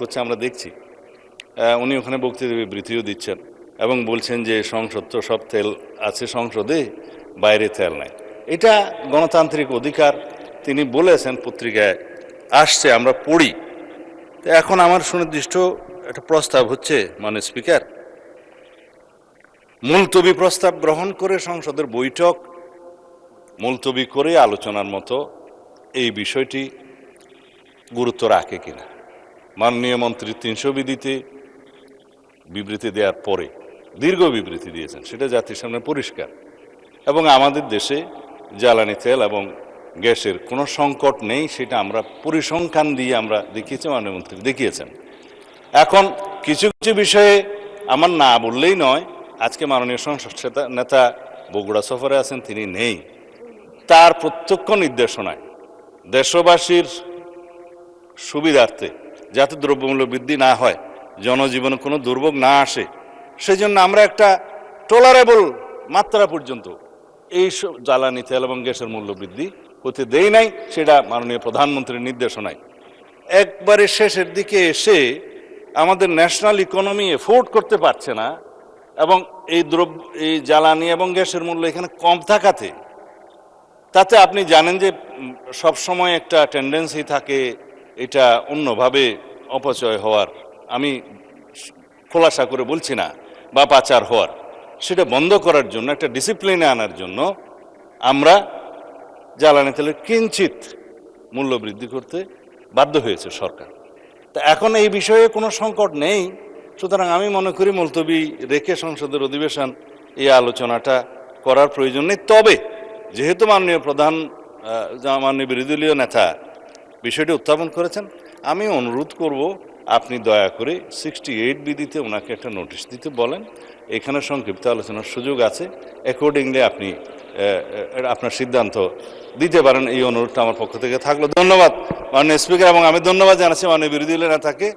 করছে আমরা দেখছি। উনি ওখানে বক্তৃতা বিবৃতিও দিচ্ছেন এবং বলছেন যে সংসদ তো সব তেল আছে সংসদে, বাইরে তেল নাই। এটা গণতান্ত্রিক অধিকার, তিনি বলেছেন, পত্রিকায় আসছে, আমরা পড়ি। তো এখন আমার সুনির্দিষ্ট একটা প্রস্তাব হচ্ছে, মানে স্পিকার, মুলতবি প্রস্তাব গ্রহণ করে সংসদের বৈঠক মুলতবি করে আলোচনার মতো এই বিষয়টি গুরুত্ব রাখে কিনা। মাননীয় মন্ত্রী 300 বিধিতে বিবৃতি দেওয়ার পরে দীর্ঘ বিবৃতি দিয়েছেন, সেটা জাতির সামনে পরিষ্কার। এবং আমাদের দেশে জ্বালানি তেল এবং গ্যাসের কোনো সংকট নেই, সেটা আমরা পরিসংখ্যান দিয়ে আমরা দেখিয়েছি, মাননীয় মন্ত্রী দেখিয়েছেন। এখন কিছু কিছু বিষয়ে আমার না বললেই নয়। আজকে মাননীয় সংসদ নেতা বগুড়া সফরে আছেন, তিনি নেই। তার প্রত্যক্ষ নির্দেশনায় দেশবাসীর সুবিধার্থে যাতে দ্রব্যমূল্য বৃদ্ধি না হয়, জনজীবনে কোনো দুর্ভোগ না আসে, সেজন্য আমরা একটা টলারেবল মাত্রা পর্যন্ত এই জ্বালানি তেল এবং গ্যাসের মূল্য বৃদ্ধি হতে দেই নাই, সেটা মাননীয় প্রধানমন্ত্রীর নির্দেশনায়। একবারে শেষের দিকে এসে আমাদের ন্যাশনাল ইকোনমি এফোর্ড করতে পারছে না, এবং এই জ্বালানি এবং গ্যাসের মূল্য এখানে কম থাকাতে, তাতে আপনি জানেন যে সবসময় একটা টেন্ডেন্সি থাকে এটা অন্যভাবে অপচয় হওয়ার। আমি খোলাসা করে বলছি না, বা পাচার হওয়ার। সেটা বন্ধ করার জন্য, একটা ডিসিপ্লিনে আনার জন্য আমরা জ্বালানি তেলের কিঞ্চিত মূল্য বৃদ্ধি করতে বাধ্য হয়েছে সরকার। তা এখন এই বিষয়ে কোনো সংকট নেই। সুতরাং আমি মনে করি মুলতবি রেখে সংসদের অধিবেশন এই আলোচনাটা করার প্রয়োজন নেই। তবে যেহেতু মাননীয় মাননীয় বিরোধী দলীয় নেতা বিষয়টি উত্থাপন করেছেন, আমি অনুরোধ করব আপনি দয়া করে 68 বিধিতে ওনাকে একটা নোটিশ দিতে বলেন। এখানে সংক্ষিপ্ত আলোচনার সুযোগ আছে, অ্যাকর্ডিংলি আপনি আপনার সিদ্ধান্ত দিতে পারেন। এই অনুরোধটা আমার পক্ষ থেকে থাকলো। ধন্যবাদ মাননীয় স্পিকার, এবং আমি ধন্যবাদ জানাচ্ছি মাননীয় বিরোধী দলীয় নেতাকে।